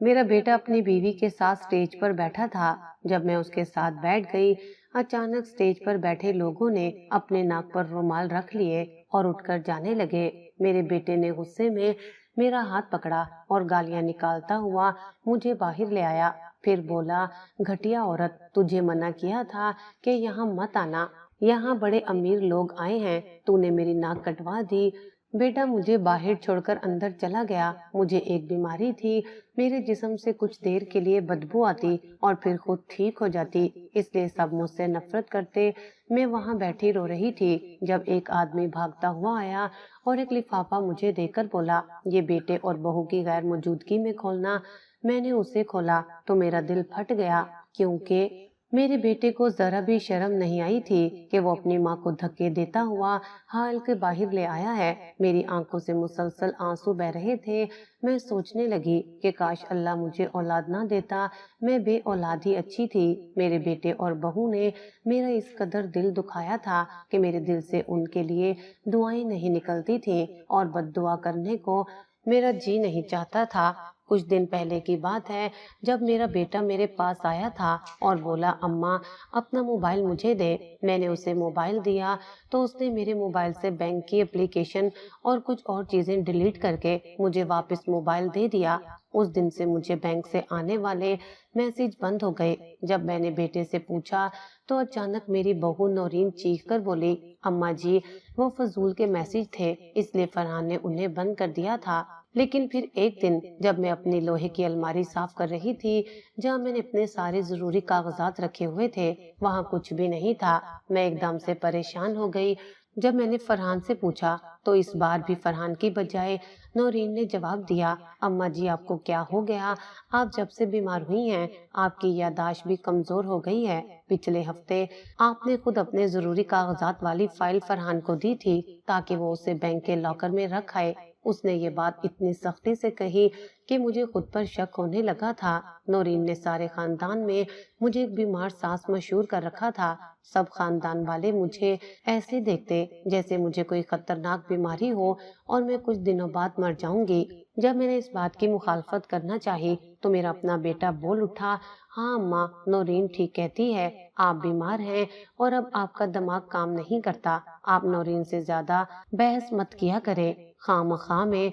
میرا بیٹا اپنی بیوی کے ساتھ اسٹیج پر بیٹھا تھا۔ جب میں اس کے ساتھ بیٹھ گئی، اچانک اسٹیج پر بیٹھے لوگوں نے اپنے ناک پر رومال رکھ لیے اور اٹھ کر جانے لگے۔ میرے بیٹے نے غصے میں میرا ہاتھ پکڑا اور گالیاں نکالتا ہوا مجھے باہر لے آیا۔ پھر بولا، گھٹیا عورت، تجھے منع کیا تھا کہ یہاں مت آنا، یہاں بڑے امیر لوگ آئے ہیں، تو نے میری ناک کٹوا دی۔ بیٹا مجھے باہر چھوڑ کر اندر چلا گیا۔ مجھے ایک بیماری تھی، میرے جسم سے کچھ دیر کے لیے بدبو آتی اور پھر خود ٹھیک ہو جاتی، اس لیے سب مجھ سے نفرت کرتے۔ میں وہاں بیٹھی رو رہی تھی جب ایک آدمی بھاگتا ہوا آیا اور ایک لفافہ مجھے دے کر بولا، یہ بیٹے اور بہو کی غیر موجودگی میں کھولنا۔ میں نے اسے کھولا تو میرا دل پھٹ گیا، کیونکہ میرے بیٹے کو ذرا بھی شرم نہیں آئی تھی کہ وہ اپنی ماں کو دھکے دیتا ہوا حال کے باہر لے آیا ہے۔ میری آنکھوں سے مسلسل آنسو بہ رہے تھے۔ میں سوچنے لگی کہ کاش اللہ مجھے اولاد نہ دیتا، میں بے اولاد ہی اچھی تھی۔ میرے بیٹے اور بہو نے میرا اس قدر دل دکھایا تھا کہ میرے دل سے ان کے لیے دعائیں نہیں نکلتی تھیں اور بد دعا کرنے کو میرا جی نہیں چاہتا تھا۔ کچھ دن پہلے کی بات ہے جب میرا بیٹا میرے پاس آیا تھا اور بولا، اماں اپنا موبائل مجھے دے۔ میں نے اسے موبائل دیا تو اس نے میرے موبائل سے بینک کی اپلیکیشن اور کچھ اور چیزیں ڈیلیٹ کر کے مجھے واپس موبائل دے دیا۔ اس دن سے مجھے بینک سے آنے والے میسج بند ہو گئے۔ جب میں نے بیٹے سے پوچھا تو اچانک میری بہو نورین چیخ کر بولی، اماں جی وہ فضول کے میسج تھے، اس لیے فرحان نے انہیں بند کر دیا تھا۔ لیکن پھر ایک دن جب میں اپنی لوہے کی الماری صاف کر رہی تھی جہاں میں نے اپنے سارے ضروری کاغذات رکھے ہوئے تھے، وہاں کچھ بھی نہیں تھا۔ میں ایک دم سے پریشان ہو گئی۔ جب میں نے فرحان سے پوچھا تو اس بار بھی فرحان کی بجائے نورین نے جواب دیا، اماں جی آپ کو کیا ہو گیا؟ آپ جب سے بیمار ہوئی ہیں آپ کی یادداشت بھی کمزور ہو گئی ہے۔ پچھلے ہفتے آپ نے خود اپنے ضروری کاغذات والی فائل فرحان کو دی تھی تاکہ وہ اسے بینک کے لاکر میں رکھ آئے۔ اس نے یہ بات اتنی سختی سے کہی کہ مجھے خود پر شک ہونے لگا تھا۔ نورین نے سارے خاندان میں مجھے ایک بیمار ساس مشہور کر رکھا تھا۔ سب خاندان والے مجھے ایسے دیکھتے جیسے مجھے کوئی خطرناک بیماری ہو اور میں کچھ دنوں بعد مر جاؤں گی۔ جب میں نے اس بات کی مخالفت کرنا چاہی تو میرا اپنا بیٹا بول اٹھا، ہاں اماں، نورین ٹھیک کہتی ہے، آپ بیمار ہیں اور اب آپ کا دماغ کام نہیں کرتا۔ آپ نورین سے زیادہ بحث مت کیا کریں، خواہ مخواہ میں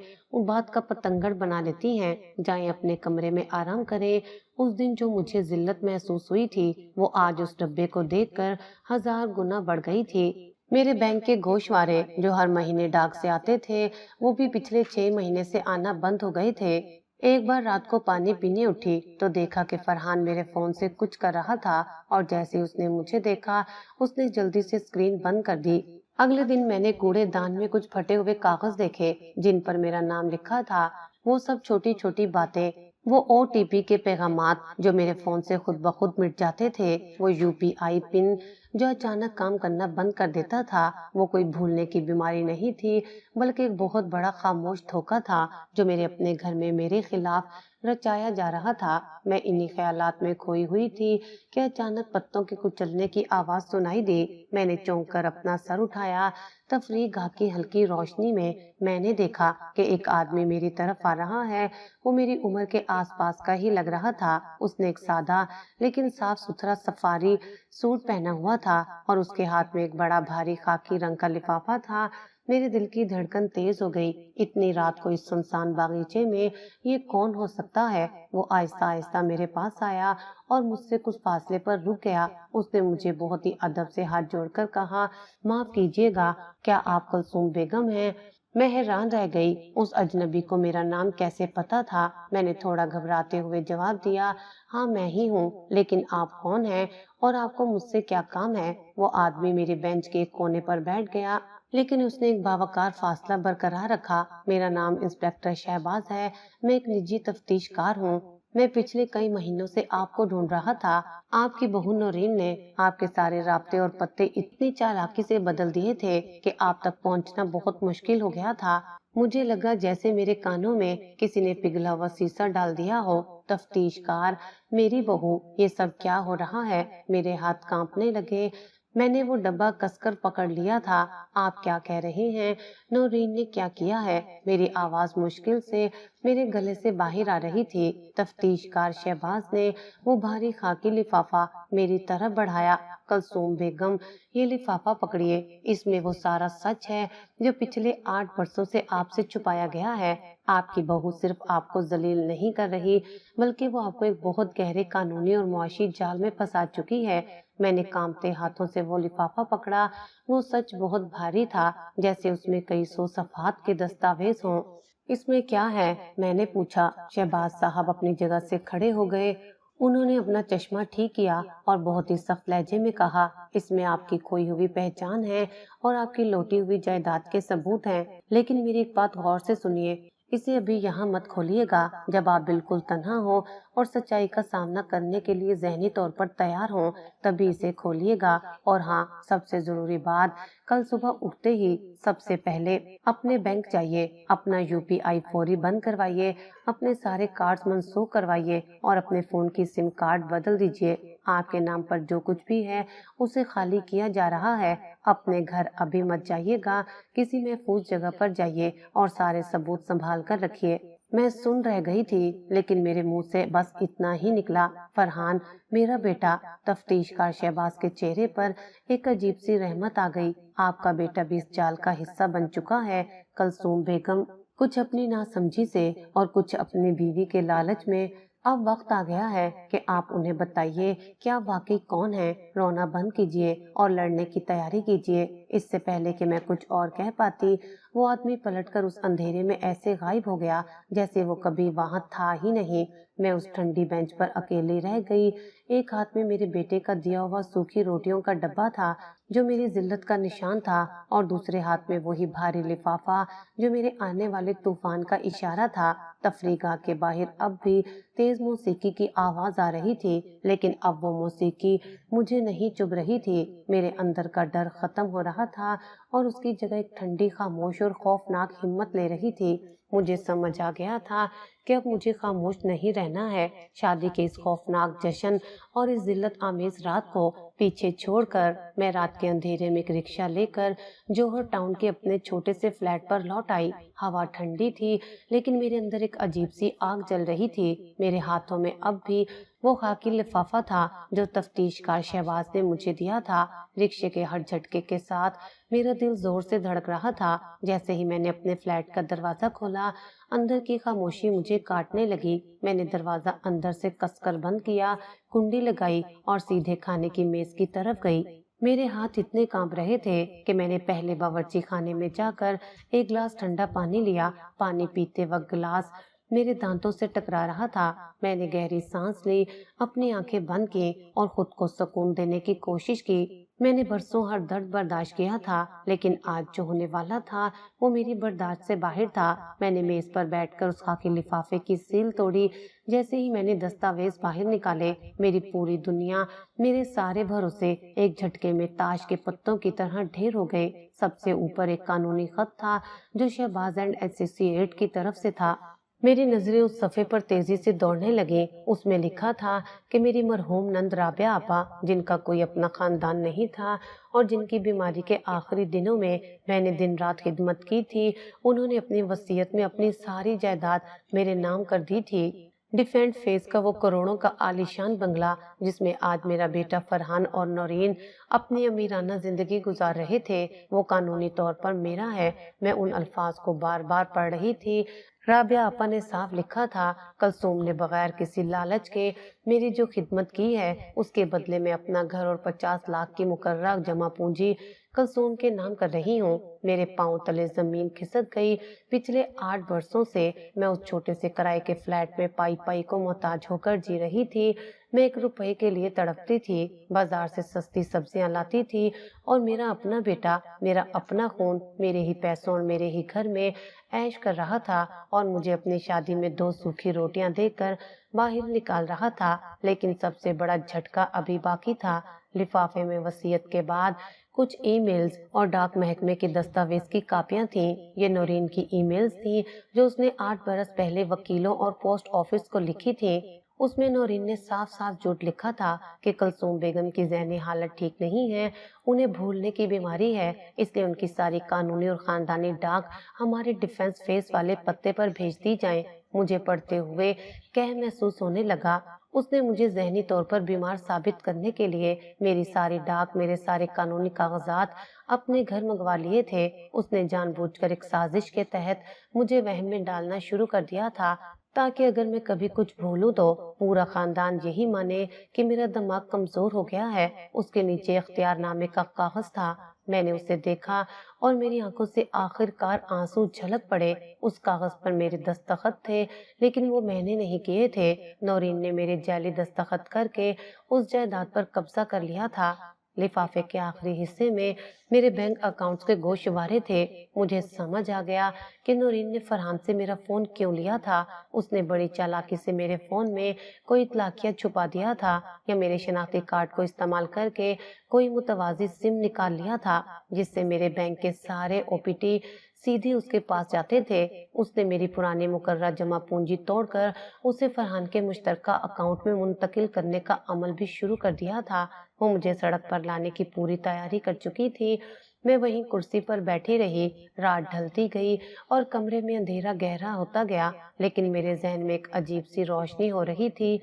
بات کا پتنگڑ بنا لیتی ہیں۔ جائیں اپنے کمرے میں آرام کریں۔ اس دن جو مجھے ذلت محسوس ہوئی تھی وہ آج اس ڈبے کو دیکھ کر 1000 گنا بڑھ گئی تھی۔ میرے بینک کے گوشوارے جو ہر مہینے ڈاک سے آتے تھے وہ بھی پچھلے 6 مہینے سے آنا بند ہو گئے تھے۔ ایک بار رات کو پانی پینے اٹھی تو دیکھا کہ فرحان میرے فون سے کچھ کر رہا تھا اور جیسے اس نے مجھے دیکھا اس نے جلدی سے اسکرین بند کر دی۔ اگلے دن میں نے کوڑے دان میں کچھ پھٹے ہوئے کاغذ دیکھے جن پر میرا نام لکھا تھا۔ وہ سب چھوٹی چھوٹی باتیں، وہ OTP کے پیغامات جو میرے فون سے خود بخود مٹ جاتے تھے، وہ UPI پن جو اچانک کام کرنا بند کر دیتا تھا، وہ کوئی بھولنے کی بیماری نہیں تھی بلکہ ایک بہت بڑا خاموش دھوکہ تھا جو میرے اپنے گھر میں میرے خلاف رچایا جا رہا تھا۔ میں انہی خیالات میں کھوئی ہوئی تھی کہ اچانک پتوں کے کچلنے کی آواز سنائی دی۔ میں نے چونک کر اپنا سر اٹھایا۔ تفریح گاہ کی ہلکی روشنی میں نے دیکھا کہ ایک آدمی میری طرف آ رہا ہے۔ وہ میری عمر کے آس پاس کا ہی لگ رہا تھا۔ اس نے ایک سادہ لیکن صاف ستھرا سفاری سوٹ پہنا ہوا تھا اور اس کے ہاتھ میں ایک بڑا بھاری خاکی رنگ کا لفافہ تھا۔ میرے دل کی دھڑکن تیز ہو گئی۔ اتنی رات کو اس سنسان باغیچے میں یہ کون ہو سکتا ہے؟ وہ آہستہ آہستہ میرے پاس آیا اور مجھ سے کچھ فاصلے پر رک گیا۔ اس نے مجھے بہت ہی ادب سے ہاتھ جوڑ کر کہا، معاف کیجیے گا، کیا آپ کلثوم بیگم ہیں؟ میں حیران رہ گئی، اس اجنبی کو میرا نام کیسے پتا تھا؟ میں نے تھوڑا گھبراتے ہوئے جواب دیا، ہاں میں ہی ہوں، لیکن آپ کون ہیں اور آپ کو مجھ سے کیا کام ہے؟ وہ آدمی میرے بینچ کے ایک کونے پر بیٹھ گیا لیکن اس نے ایک باوقار فاصلہ برقرار رکھا۔ میرا نام انسپکٹر شہباز ہے، میں ایک نجی تفتیش کار ہوں۔ میں پچھلے کئی مہینوں سے آپ کو ڈھونڈ رہا تھا۔ آپ کی بہو نورین نے آپ کے سارے رابطے اور پتے اتنی چالاکی سے بدل دیے تھے کہ آپ تک پہنچنا بہت مشکل ہو گیا تھا۔ مجھے لگا جیسے میرے کانوں میں کسی نے پگھلا ہوا سیسا ڈال دیا ہو۔ تفتیش کار، میری بہو، یہ سب کیا ہو رہا ہے؟ میرے ہاتھ کانپنے لگے۔ میں نے وہ ڈبہ کس کر پکڑ لیا تھا۔ آپ کیا کہہ رہے ہیں؟ نورین نے کیا کیا ہے؟ میری آواز مشکل سے میرے گلے سے باہر آ رہی تھی۔ تفتیش کار شہباز نے وہ بھاری خاکی لفافہ میری طرف بڑھایا۔ کلثوم بیگم، یہ لفافہ پکڑیے، اس میں وہ سارا سچ ہے جو پچھلے 8 برسوں سے آپ سے چھپایا گیا ہے۔ آپ کی بہو صرف آپ کو ذلیل نہیں کر رہی بلکہ وہ آپ کو ایک بہت گہرے قانونی اور معاشی جال میں پھنسا چکی ہے۔ میں نے کانپتے ہاتھوں سے وہ لفافہ پکڑا۔ وہ سچ بہت بھاری تھا، جیسے اس میں کئی 100 صفحات کے دستاویز ہوں۔ اس میں کیا ہے؟ میں نے پوچھا۔ شہباز صاحب اپنی جگہ سے کھڑے ہو گئے۔ انہوں نے اپنا چشمہ ٹھیک کیا اور بہت ہی سخت لہجے میں کہا، اس میں آپ کی کھوئی ہوئی پہچان ہے اور آپ کی لوٹی ہوئی جائیداد کے ثبوت ہیں، لیکن میری ایک بات غور سے سنیے، اسے ابھی یہاں مت کھولیے گا۔ جب آپ بالکل تنہا ہوں اور سچائی کا سامنا کرنے کے لیے ذہنی طور پر تیار ہوں تبھی اسے کھولیے گا۔ اور ہاں، سب سے ضروری بات، کل صبح اٹھتے ہی سب سے پہلے اپنے بینک جائیے، اپنا UPI فوری بند کروائیے، اپنے سارے کارڈز منسوخ کروائیے اور اپنے فون کی سم کارڈ بدل دیجیے۔ آپ کے نام پر جو کچھ بھی ہے اسے خالی کیا جا رہا ہے۔ اپنے گھر ابھی مت جائیے گا، کسی محفوظ جگہ پر جائیے اور سارے ثبوت سنبھال کر رکھیے۔ میں سن رہ گئی تھی لیکن میرے منہ سے بس اتنا ہی نکلا، فرحان میرا بیٹا۔ تفتیش کار شہباز کے چہرے پر ایک عجیب سی رحمت آ گئی۔ آپ کا بیٹا بھی اس جال کا حصہ بن چکا ہے کلثوم بیگم، کچھ اپنی ناسمجھی سے اور کچھ اپنی بیوی کے لالچ میں۔ اب وقت آ گیا ہے کہ آپ انہیں بتائیے کہ آپ واقعی کون ہیں۔ رونا بند کیجیے اور لڑنے کی تیاری کیجیے۔ اس سے پہلے کہ میں کچھ اور کہہ پاتی، وہ آدمی پلٹ کر اس اندھیرے میں ایسے غائب ہو گیا جیسے وہ کبھی وہاں تھا ہی نہیں۔ میں اس ٹھنڈی بینچ پر اکیلی رہ گئی۔ ایک ہاتھ میں میرے بیٹے کا دیا ہوا سوکھی روٹیوں کا ڈبہ تھا جو میری ذلت کا نشان تھا، اور دوسرے ہاتھ میں وہی بھاری لفافہ جو میرے آنے والے طوفان کا اشارہ تھا۔ تفریح گاہ کے باہر اب بھی تیز موسیقی کی آواز آ رہی تھی، لیکن اب وہ موسیقی مجھے نہیں چبھ رہی تھی۔ میرے اندر کا ڈر ختم ہو رہا تھا اور اس کی جگہ ایک ٹھنڈی خاموش اور خوفناک ہمت لے رہی تھی۔ مجھے سمجھ آ گیا تھا کہ اب مجھے خاموش نہیں رہنا ہے۔ شادی کے اس خوفناک جشن اور اس ذلت آمیز رات کو پیچھے چھوڑ کر میں رات کے اندھیرے میں ایک رکشہ لے کر جوہر ٹاؤن کے اپنے چھوٹے سے فلیٹ پر لوٹ آئی۔ ہوا ٹھنڈی تھی لیکن میرے اندر ایک عجیب سی آگ جل رہی تھی۔ میرے ہاتھوں میں اب بھی وہ خاکی لفافہ تھا جو تفتیش کار شہباز نے مجھے دیا تھا۔ رکشے کے ہر جھٹکے کے ساتھ میرا دل زور سے دھڑک رہا تھا۔ جیسے ہی میں نے اپنے فلیٹ کا دروازہ کھولا، اندر کی خاموشی مجھے کاٹنے لگی۔ میں نے دروازہ اندر سے کس کر بند کیا، کنڈی لگائی اور سیدھے کھانے کی میز کی طرف گئی۔ میرے ہاتھ اتنے کانپ رہے تھے کہ میں نے پہلے باورچی خانے میں جا کر ایک گلاس ٹھنڈا پانی لیا۔ پانی پیتے وقت گلاس میرے دانتوں سے ٹکرا رہا تھا۔ میں نے گہری سانس لی، اپنی آنکھیں بند کی اور خود کو سکون دینے کی کوشش کی۔ میں نے برسوں ہر درد برداشت کیا تھا، لیکن آج جو ہونے والا تھا وہ میری برداشت سے باہر تھا۔ میں نے میز پر بیٹھ کر اس خاکی لفافے کی سیل توڑی۔ جیسے ہی میں نے دستاویز باہر نکالے، میری پوری دنیا، میرے سارے بھروسے ایک جھٹکے میں تاش کے پتوں کی طرح ڈھیر ہو گئے۔ سب سے اوپر ایک قانونی خط تھا جو شہباز اینڈ ایسوسی ایٹ کی طرف سے تھا۔ میری نظریں اس صفحے پر تیزی سے دوڑنے لگیں۔ اس میں لکھا تھا کہ میری مرحوم نند رابعہ آپا، جن کا کوئی اپنا خاندان نہیں تھا اور جن کی بیماری کے آخری دنوں میں نے دن رات خدمت کی تھی، انہوں نے اپنی وصیت میں اپنی ساری جائیداد میرے نام کر دی تھی۔ ڈیفینٹ فیس کا وہ کروڑوں کا عالیشان بنگلہ جس میں آج میرا بیٹا فرحان اور نورین اپنی امیرانہ زندگی گزار رہے تھے، وہ قانونی طور پر میرا ہے۔ میں ان الفاظ کو بار بار پڑھ رہی تھی۔ رابعہ آپا نے صاف لکھا تھا، کلثوم نے بغیر کسی لالچ کے میری جو خدمت کی ہے اس کے بدلے میں اپنا گھر اور 50 لاکھ کی مقررہ جمع پونجی کلثوم کے نام کر رہی ہوں۔ میرے پاؤں تلے زمین کھسک گئی۔ پچھلے 8 برسوں سے میں اس چھوٹے سے کرائے کے فلیٹ میں پائی پائی کو محتاج ہو کر جی رہی تھی۔ میں 1 روپے کے لیے تڑپتی تھی، بازار سے سستی سبزیاں لاتی تھی اور میرا اپنا بیٹا، میرا اپنا خون میرے ہی پیسوں اور میرے ہی گھر میں عیش کر رہا تھا اور مجھے اپنی شادی میں 2 سوکھی روٹیاں دے کر باہر نکال رہا تھا۔ لیکن سب سے بڑا جھٹکا ابھی باقی تھا۔ لفافے میں وصیت کے بعد کچھ ای میلز اور ڈاک محکمے کے دستاویز کی کاپیاں تھیں۔ یہ نورین کی ای میلز تھیں جو اس نے 8 برس پہلے وکیلوں اور پوسٹ آفس کو لکھی تھیں۔ اس میں نورین نے صاف صاف جھوٹ لکھا تھا کہ کلثوم بیگم کی ذہنی حالت ٹھیک نہیں ہے، انہیں بھولنے کی بیماری ہے، اس لیے ان کی ساری قانونی اور خاندانی ڈاک ہمارے ڈیفینس فیس والے پتے پر بھیج دی جائیں۔ مجھے پڑھتے ہوئے کہہ محسوس ہونے لگا۔ اس نے مجھے ذہنی طور پر بیمار ثابت کرنے کے لیے میری ساری ڈاک، میرے سارے قانونی کاغذات اپنے گھر منگوا لیے تھے۔ اس نے جان بوجھ کر ایک سازش کے تحت مجھے وہم میں ڈالنا شروع کر دیا تھا تاکہ اگر میں کبھی کچھ بھولوں تو پورا خاندان یہی مانے کہ میرا دماغ کمزور ہو گیا ہے۔ اس کے نیچے اختیار نامے کا کاغذ تھا۔ میں نے اسے دیکھا اور میری آنکھوں سے آخر کار آنسو جھلک پڑے۔ اس کاغذ پر میرے دستخط تھے لیکن وہ میں نے نہیں کیے تھے۔ نورین نے میرے جعلی دستخط کر کے اس جائیداد پر قبضہ کر لیا تھا۔ لفافے کے آخری حصے میں میرے بینک اکاؤنٹس کے گوشوارے تھے۔ مجھے سمجھ آ گیا کہ نورین نے فرحان سے میرا فون کیوں لیا تھا۔ اس نے بڑی چالاکی سے میرے فون میں کوئی اطلاقیہ چھپا دیا تھا یا میرے شناختی کارڈ کو استعمال کر کے کوئی متوازی سم نکال لیا تھا جس سے میرے بینک کے سارے او پی ٹی سیدھی اس کے پاس جاتے تھے۔ اس نے میری پرانی مقررہ جمع پونجی توڑ کر اسے فرحان کے مشترکہ اکاؤنٹ میں منتقل کرنے کا عمل بھی شروع کر دیا تھا۔ وہ مجھے سڑک پر لانے کی پوری تیاری کر چکی تھی۔ میں وہیں کرسی پر بیٹھی رہی۔ رات ڈھلتی گئی اور کمرے میں اندھیرا گہرا ہوتا گیا لیکن میرے ذہن میں ایک عجیب سی روشنی ہو رہی تھی۔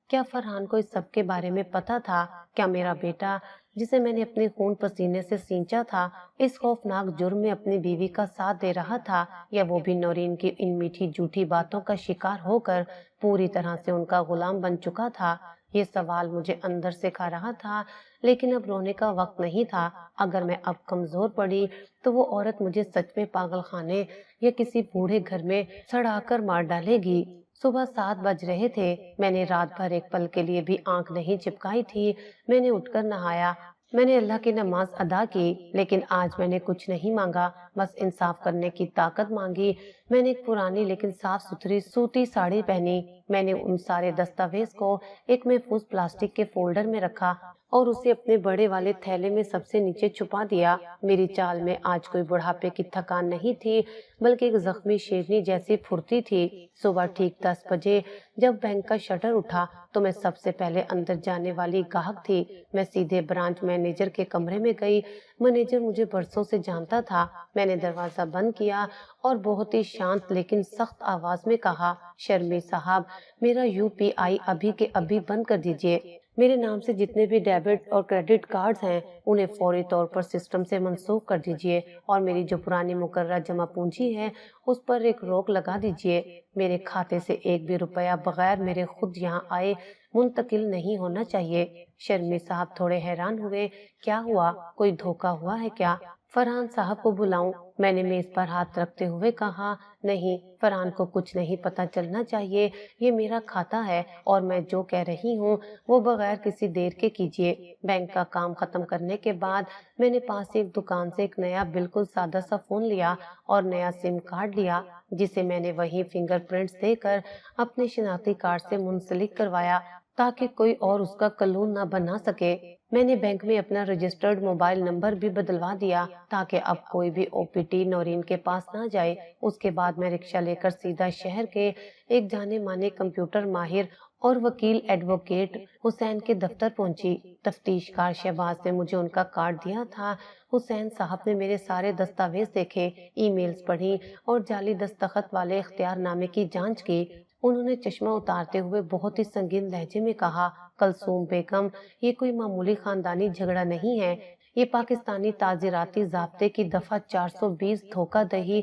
کیا فرحان کو اس سب کے بارے میں پتا تھا؟ کیا میرا بیٹا جسے میں نے اپنے خون پسینے سے سینچا تھا اس خوفناک جرم میں اپنی بیوی کا ساتھ دے رہا تھا یا وہ بھی نورین کی ان میٹھی جھوٹی باتوں کا شکار ہو کر پوری طرح سے ان کا غلام بن چکا تھا؟ یہ سوال مجھے اندر سے کھا رہا تھا لیکن اب رونے کا وقت نہیں تھا۔ اگر میں اب کمزور پڑی تو وہ عورت مجھے سچ میں پاگل خانے یا کسی بوڑھے گھر میں سڑا کر مار ڈالے گی۔ صبح 7 بج رہے تھے۔ میں نے رات بھر ایک پل کے لیے بھی آنکھ نہیں چپکائی تھی۔ میں نے اٹھ کر نہایا، میں نے اللہ کی نماز ادا کی لیکن آج میں نے کچھ نہیں مانگا، بس انصاف کرنے کی طاقت مانگی۔ میں نے ایک پرانی لیکن صاف ستھری سوتی ساڑی پہنی۔ میں نے ان سارے دستاویز کو ایک محفوظ پلاسٹک کے فولڈر میں رکھا اور اسے اپنے بڑے والے تھیلے میں سب سے نیچے چھپا دیا۔ میری چال میں آج کوئی بڑھاپے کی تھکان نہیں تھی بلکہ ایک زخمی شیرنی جیسی پھرتی تھی۔ صبح ٹھیک 10 بجے جب بینک کا شٹر اٹھا تو میں سب سے پہلے اندر جانے والی گاہک تھی۔ میں سیدھے برانچ مینیجر کے کمرے میں گئی۔ مینیجر مجھے برسوں سے جانتا تھا۔ میں نے دروازہ بند کیا اور بہت ہی شانت لیکن سخت آواز میں کہا، شرمی صاحب، میرا UPI ابھی کے ابھی بند کر دیجئے۔ میرے نام سے جتنے بھی ڈیبٹ اور کریڈٹ کارڈز ہیں انہیں فوری طور پر سسٹم سے منسوخ کر دیجئے اور میری جو پرانی مقررہ جمع پونجی ہے اس پر ایک روک لگا دیجئے۔ میرے کھاتے سے ایک بھی روپیہ بغیر میرے خود یہاں آئے منتقل نہیں ہونا چاہیے۔ شرمی صاحب تھوڑے حیران ہوئے۔ کیا ہوا؟ کوئی دھوکہ ہوا ہے کیا؟ فرحان صاحب کو بلاؤں؟ میں نے میز پر ہاتھ رکھتے ہوئے کہا، نہیں، فرحان کو کچھ نہیں پتہ چلنا چاہیے، یہ میرا کھاتا ہے اور میں جو کہہ رہی ہوں وہ بغیر کسی دیر کے کیجیے۔ بینک کا کام ختم کرنے کے بعد میں نے پاس ایک دکان سے ایک نیا بالکل سادہ سا فون لیا اور نیا سم کارڈ لیا جسے میں نے وہیں فنگر پرنٹس دے کر اپنے شناختی کارڈ سے منسلک کروایا تاکہ کوئی اور اس کا کلون نہ بنا سکے۔ میں نے بینک میں اپنا رجسٹرڈ موبائل نمبر بھی بدلوا دیا تاکہ اب کوئی بھی OPT نورین کے پاس نہ جائے۔ اس کے بعد میں رکشہ لے کر سیدھا شہر کے ایک جانے مانے کمپیوٹر ماہر اور وکیل ایڈوکیٹ حسین کے دفتر پہنچی۔ تفتیش کار شہباز نے مجھے ان کا کارڈ دیا تھا۔ حسین صاحب نے میرے سارے دستاویز دیکھے، ای میلز پڑھی اور جعلی دستخط والے اختیار نامے کی جانچ کی۔ انہوں نے چشمہ اتارتے ہوئے بہت ہی سنگین لہجے میں کہا، کلثوم بیگم، یہ کوئی معمولی خاندانی جھگڑا نہیں ہے، یہ پاکستانی تعزیراتی ضابطے کی دفعہ 420 دھوکہ دہی،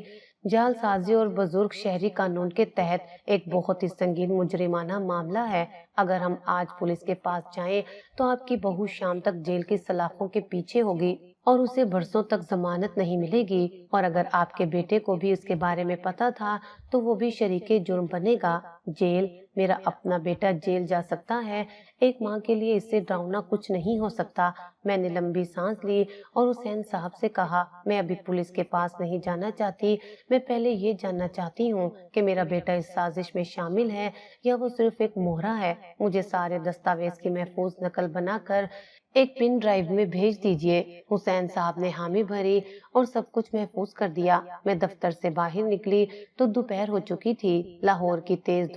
جعل سازی اور بزرگ شہری قانون کے تحت ایک بہت ہی سنگین مجرمانہ معاملہ ہے۔ اگر ہم آج پولیس کے پاس جائیں تو آپ کی بہو شام تک جیل کی سلاخوں کے پیچھے ہوگی اور اسے برسوں تک ضمانت نہیں ملے گی، اور اگر آپ کے بیٹے کو بھی اس کے بارے میں پتا تھا تو وہ بھی شریک جرم بنے گا۔ جیل؟ میرا اپنا بیٹا جیل جا سکتا ہے؟ ایک ماں کے لیے اس سے ڈراؤنا کچھ نہیں ہو سکتا۔ میں نے لمبی سانس لی اور حسین صاحب سے کہا، میں ابھی پولیس کے پاس نہیں جانا چاہتی، میں پہلے یہ جاننا چاہتی ہوں کہ میرا بیٹا اس سازش میں شامل ہے یا وہ صرف ایک مہرہ ہے۔ مجھے سارے دستاویز کی محفوظ نقل بنا کر ایک پن ڈرائیو میں بھیج دیجئے۔ حسین صاحب نے حامی بھری اور سب کچھ محفوظ کر دیا۔ میں دفتر سے باہر نکلی تو دوپہر ہو چکی تھی۔ لاہور کی تیز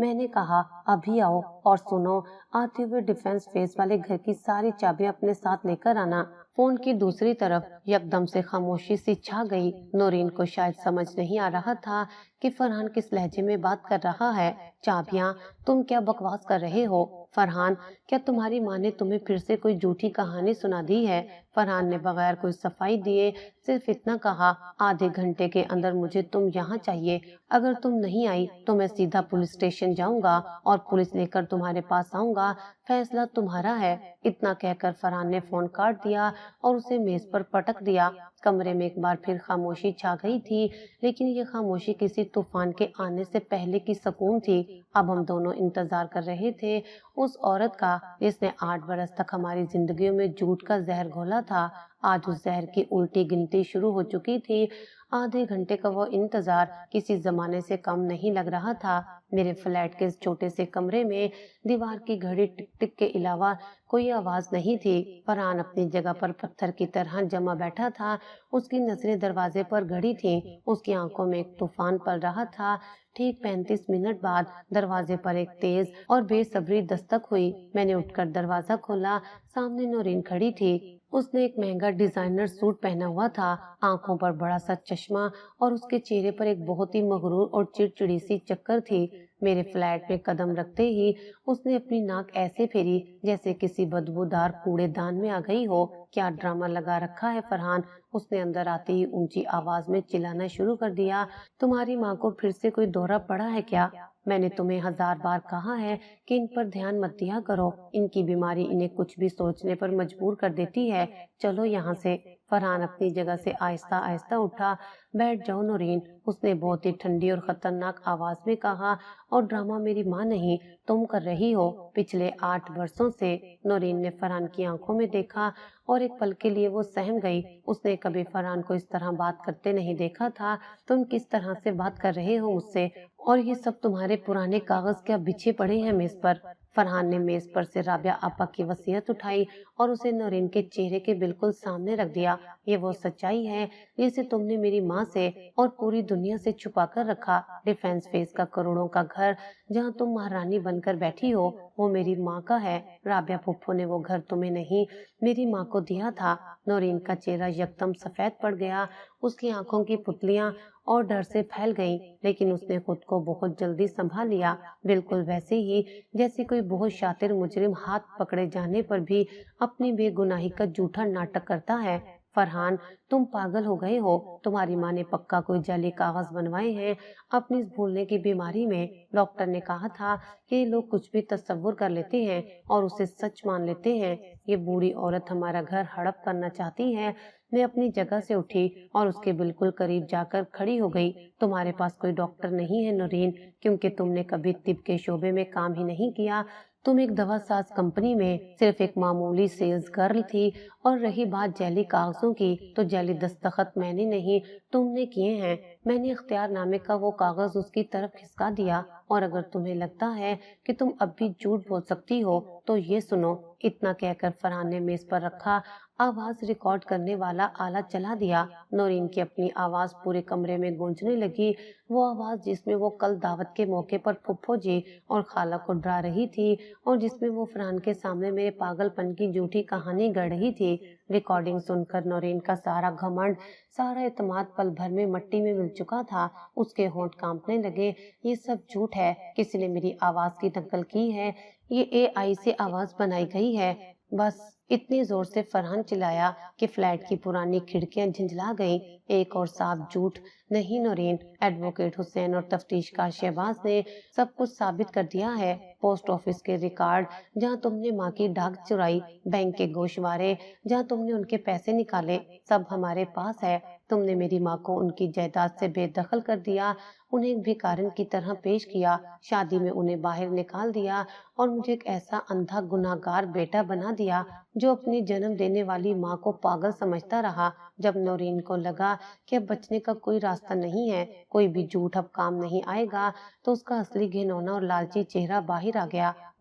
میں نے کہا ابھی آؤ اور سنو، آتے ہوئے ڈیفینس فیس والے گھر کی ساری چابیاں اپنے ساتھ لے کر آنا۔ فون کی دوسری طرف یکدم سے خاموشی سی چھا گئی۔ نورین کو شاید سمجھ نہیں آ رہا تھا کہ فرحان کس لہجے میں بات کر رہا ہے۔ چابیاں؟ تم کیا بکواس کر رہے ہو فرحان؟ کیا تمہاری ماں نے تمہیں پھر سے کوئی جھوٹی کہانی سنا دی ہے؟ فرحان نے بغیر کوئی صفائی دیے صرف اتنا کہا، آدھے گھنٹے کے اندر مجھے تم یہاں چاہیے۔ اگر تم نہیں آئی تو میں سیدھا پولیس اسٹیشن جاؤں گا اور پولیس لے کر تمہارے پاس آؤں گا، فیصلہ تمہارا ہے۔ اتنا کہہ کر فرحان نے فون کاٹ دیا اور اسے میز پر پٹک دیا۔ کمرے میں ایک بار پھر خاموشی چھا گئی تھی، لیکن یہ خاموشی کسی طوفان کے آنے سے پہلے کی سکون تھی۔ اب ہم دونوں انتظار کر رہے تھے اس عورت کا جس نے 8 برس تک ہماری زندگیوں میں جھوٹ کا زہر گھولا تھا۔ آج اس زہر کی الٹی گنتی شروع ہو چکی تھی۔ آدھے گھنٹے کا وہ انتظار کسی زمانے سے کم نہیں لگ رہا تھا۔ میرے فلیٹ کے چھوٹے سے کمرے میں دیوار کی گھڑی ٹک ٹک کے علاوہ کوئی آواز نہیں تھی۔ فرحان اپنی جگہ پر پتھر کی طرح جمع بیٹھا تھا۔ اس کی نظریں دروازے پر گڑی تھیں۔ اس کی آنکھوں میں ایک طوفان پل رہا تھا۔ ٹھیک 35 منٹ بعد دروازے پر ایک تیز اور بے صبری دستک ہوئی۔ میں نے اٹھ کر دروازہ کھولا۔ سامنے نورین کھڑی تھی۔ اس نے ایک مہنگا ڈیزائنر سوٹ پہنا ہوا تھا، آنکھوں پر بڑا سا چشمہ اور اس کے چہرے پر ایک بہت ہی مغرور اور چڑچڑی سی چکر تھی۔ میرے فلیٹ میں قدم رکھتے ہی اس نے اپنی ناک ایسے پھیری جیسے کسی بدبودار کوڑے دان میں آ گئی ہو۔ کیا ڈرامہ لگا رکھا ہے فرحان؟ اس نے اندر آتے ہی اونچی آواز میں چلانا شروع کر دیا۔ تمہاری ماں کو پھر سے کوئی دورہ پڑا ہے کیا؟ میں نے تمہیں 1000 بار کہا ہے کہ ان پر دھیان مت دیا کرو، ان کی بیماری انہیں کچھ بھی سوچنے پر مجبور کر دیتی ہے۔ چلو یہاں سے۔ فرحان اپنی جگہ سے آہستہ آہستہ اٹھا۔ بیٹھ جاؤ نورین، اس نے بہت ہی ٹھنڈی اور خطرناک آواز میں کہا، اور ڈرامہ میری ماں نہیں تم کر رہی ہو پچھلے 8 برسوں سے۔ نورین نے فرحان کی آنکھوں میں دیکھا اور ایک پل کے لیے وہ سہم گئی۔ اس نے کبھی فرحان کو اس طرح بات کرتے نہیں دیکھا تھا۔ تم کس طرح سے بات کر رہے ہو مجھ سے؟ اور یہ سب تمہارے پرانے کاغذ کیا بچھے پڑے ہیں میز پر؟ فرحان نے میز پر سے رابعہ آپا کی وصیت اٹھائی اور اسے نورین کے چہرے کے بالکل سامنے رکھ دیا۔ یہ وہ سچائی ہے جسے تم نے میری ماں سے اور پوری دنیا سے چھپا کر رکھا۔ ڈیفینس فیس کا کروڑوں کا گھر جہاں تم مہارانی بن کر بیٹھی ہو وہ میری ماں کا ہے۔ رابعہ پھپھو نے وہ گھر تمہیں نہیں میری ماں کو دیا تھا۔ نورین کا چہرہ یکدم سفید پڑ گیا۔ اس کی آنکھوں کی پتلیاں اور ڈر سے پھیل گئیں، لیکن اس نے خود کو بہت جلدی سنبھال لیا، بالکل ویسے ہی جیسے کوئی بہت شاطر مجرم ہاتھ پکڑے جانے پر بھی اپنی بے گناہی کا جھوٹا ناٹک کرتا ہے۔ فرحان تم پاگل ہو گئے ہو، تمہاری ماں نے پکا کوئی جعلی کاغذ بنوائے ہیں اپنی اس بھولنے کی بیماری میں۔ ڈاکٹر نے کہا تھا کہ یہ لوگ کچھ بھی تصور کر لیتے ہیں اور اسے سچ مان لیتے ہیں۔ یہ بوڑھی عورت ہمارا گھر ہڑپ کرنا چاہتی ہے۔ میں اپنی جگہ سے اٹھی اور اس کے بالکل قریب جا کر کھڑی ہو گئی۔ تمہارے پاس کوئی ڈاکٹر نہیں ہے نورین، کیونکہ تم نے کبھی طب کے شعبے میں کام ہی نہیں کیا۔ تم ایک دوا ساز کمپنی میں صرف ایک معمولی سیلز گرل تھی، اور رہی بات جعلی کاغذوں کی تو جعلی دستخط میں نے نہیں تم نے کیے ہیں۔ میں نے اختیار نامے کا وہ کاغذ اس کی طرف کھسکا دیا، اور اگر تمہیں لگتا ہے کہ تم اب بھی جھوٹ بول سکتی ہو تو یہ سنو۔ اتنا کہہ کر فرحان نے میز پر رکھا آواز ریکارڈ کرنے والا آلہ چلا دیا۔ نورین کی اپنی آواز پورے کمرے میں گونجنے لگی، وہ آواز جس میں وہ کل دعوت کے موقع پر پھپھو جی اور خالہ کو ڈرا رہی تھی، اور جس میں وہ فرحان کے سامنے میرے پاگل پن کی جھوٹی کہانی گڑھ رہی تھی۔ ریکارڈنگ سن کر نورین کا سارا گھمنڈ، سارا اعتماد پل بھر میں مٹی میں مل چکا تھا۔ اس کے ہونٹ کانپنے لگے۔ یہ سب جھوٹ ہے، کسی نے میری آواز کی نقل کی ہے، یہ AI سے آواز بنائی گئی ہے۔ بس اتنی زور سے فرحان چلایا کہ فلیٹ کی پرانی کھڑکیاں جھنجھلا گئیں۔ ایک اور صاف جھوٹ نہیں نورین، ایڈوکیٹ حسین اور تفتیش کار شہباز نے سب کچھ ثابت کر دیا ہے۔ پوسٹ آفس کے ریکارڈ جہاں تم نے ماں کی ڈاک چرائی، بینک کے گوشوارے جہاں تم نے ان کے پیسے نکالے، سب ہمارے پاس ہے۔ تم نے میری ماں کو ان کی جائیداد سے بے دخل کر دیا، انہیں ایک بھکارن کی طرح پیش کیا، شادی میں انہیں باہر نکال دیا، اور مجھے ایک ایسا اندھا گناہگار بیٹا بنا دیا جو اپنی جنم دینے والی ماں کو پاگل سمجھتا رہا۔ جب نورین کو لگا کہ اب بچنے کا کوئی راستہ نہیں ہے، کوئی بھی جھوٹ اب کام نہیں آئے گا، تو اس کا اصلی گھنونا اور لالچی چہرہ باہر آ گیا۔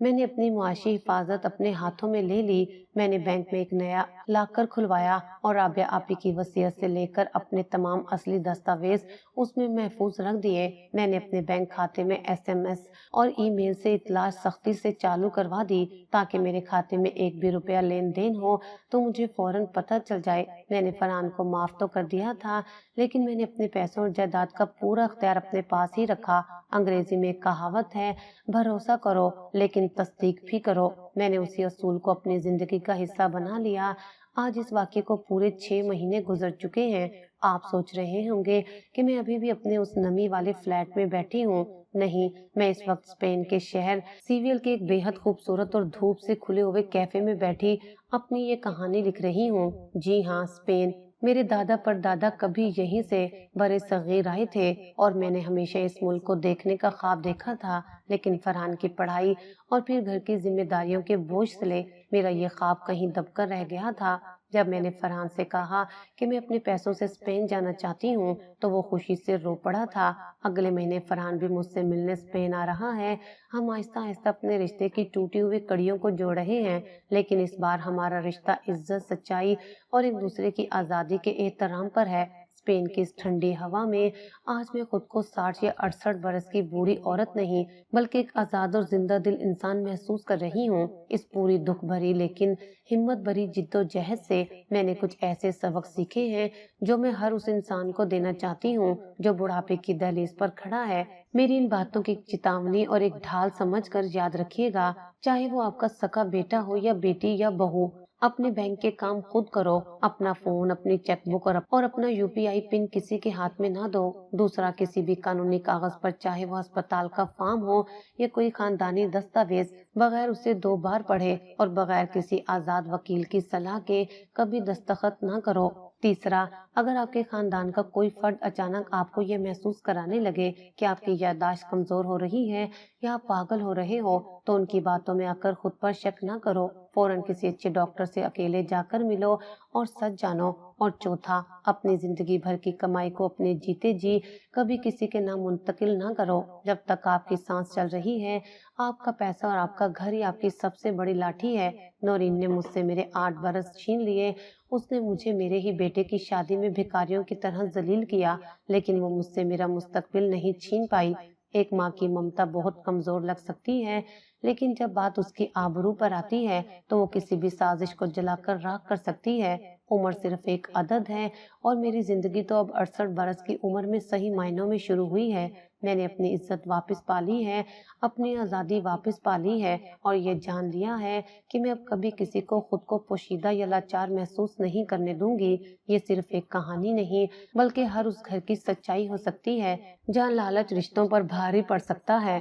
میں نے اپنی معاشی حفاظت اپنے ہاتھوں میں لے لی۔ میں نے بینک میں ایک نیا لاکر کھلوایا اور رابعہ آپی کی وصیت سے لے کر اپنے تمام اصلی دستاویز اس میں محفوظ رکھ دیے۔ میں نے اپنے بینک کھاتے میں SMS اور ای میل سے اطلاع سختی سے چالو کروا دی تاکہ میرے کھاتے میں ایک بھی روپیہ لین دین ہو تو مجھے فوراً پتہ چل جائے۔ میں نے فرحان کو معاف تو کر دیا تھا، لیکن میں نے اپنے پیسوں اور جائیداد کا پورا اختیار اپنے پاس ہی رکھا۔ انگریزی میں ایک کہاوت ہے، بھروسہ کرو لیکن تصدیق بھی کرو۔ میں نے اسی اصول کو اپنی زندگی کا حصہ بنا لیا۔ آج اس واقعے کو پورے 6 مہینے گزر چکے ہیں۔ آپ سوچ رہے ہوں گے کہ میں ابھی بھی اپنے اس نمی والے فلیٹ میں بیٹھی ہوں۔ نہیں، میں اس وقت اسپین کے شہر سیویل کے ایک بے حد خوبصورت اور دھوپ سے کھلے ہوئے کیفے میں بیٹھی اپنی یہ کہانی لکھ رہی ہوں۔ جی ہاں، اسپین۔ میرے دادا پر دادا کبھی یہیں سے برے صغیر آئے تھے اور میں نے ہمیشہ اس ملک کو دیکھنے کا خواب دیکھا تھا، لیکن فرحان کی پڑھائی اور پھر گھر کی ذمہ داریوں کے بوجھ تلے میرا یہ خواب کہیں دب کر رہ گیا تھا۔ جب میں نے فرحان سے کہا کہ میں اپنے پیسوں سے اسپین جانا چاہتی ہوں تو وہ خوشی سے رو پڑا تھا۔ اگلے مہینے فرحان بھی مجھ سے ملنے اسپین آ رہا ہے۔ ہم آہستہ آہستہ اپنے رشتے کی ٹوٹی ہوئی کڑیوں کو جوڑ رہے ہیں، لیکن اس بار ہمارا رشتہ عزت، سچائی اور ایک دوسرے کی آزادی کے احترام پر ہے۔ اسپین کی اس ٹھنڈی ہوا میں آج میں خود کو 60 یا 68 برس کی بوڑھی عورت نہیں بلکہ ایک آزاد اور زندہ دل انسان محسوس کر رہی ہوں۔ اس پوری دکھ بھری لیکن ہمت بھری جد و جہد سے میں نے کچھ ایسے سبق سیکھے ہیں جو میں ہر اس انسان کو دینا چاہتی ہوں جو بڑھاپے کی دہلیز پر کھڑا ہے۔ میری ان باتوں کی چیتاونی اور ایک ڈھال سمجھ کر یاد رکھیے گا، چاہے وہ آپ کا سکا بیٹا ہو یا بیٹی یا بہو، اپنے بینک کے کام خود کرو۔ اپنا فون، اپنی چیک بک اور اپنا UPI پن کسی کے ہاتھ میں نہ دو۔ دوسرا کسی بھی قانونی کاغذ پر، چاہے وہ ہسپتال کا فارم ہو یا کوئی خاندانی دستاویز، بغیر اسے 2 بار پڑھے اور بغیر کسی آزاد وکیل کی صلاح کے کبھی دستخط نہ کرو۔ تیسرا، اگر آپ کے خاندان کا کوئی فرد اچانک آپ کو یہ محسوس کرانے لگے کہ آپ کی یادداشت کمزور ہو رہی ہے یا آپ پاگل ہو رہے ہو تو ان کی باتوں میں آ کر خود پر شک نہ کرو، فوراً کسی اچھے ڈاکٹر سے اکیلے جا کر ملو اور سچ جانو۔ اور چوتھا، اپنی زندگی بھر کی کمائی کو اپنے جیتے جی کبھی کسی کے نام منتقل نہ کرو۔ جب تک آپ کی سانس چل رہی ہے، آپ کا پیسہ اور آپ کا گھر ہی آپ کی سب سے بڑی لاٹھی ہے۔ نورین نے مجھ سے میرے 8 برس چھین لیے، اس نے مجھے میرے ہی بیٹے کی شادی میں بھکاریوں کی طرح ذلیل کیا، لیکن وہ مجھ سے میرا مستقبل نہیں چھین پائی۔ ایک ماں کی ممتا بہت کمزور لگ سکتی ہے، لیکن جب بات اس کی آبرو پر آتی ہے تو وہ کسی بھی سازش کو جلا کر راکھ کر سکتی ہے۔ عمر صرف ایک عدد ہے اور میری زندگی تو اب 68 برس کی عمر میں صحیح معنوں میں شروع ہوئی ہے۔ میں نے اپنی عزت واپس پالی ہے، اپنی آزادی واپس پالی ہے اور یہ جان لیا ہے کہ میں اب کبھی کسی کو خود کو پوشیدہ یا لاچار محسوس نہیں کرنے دوں گی۔ یہ صرف ایک کہانی نہیں بلکہ ہر اس گھر کی سچائی ہو سکتی ہے جہاں لالچ رشتوں پر بھاری پڑ سکتا ہے۔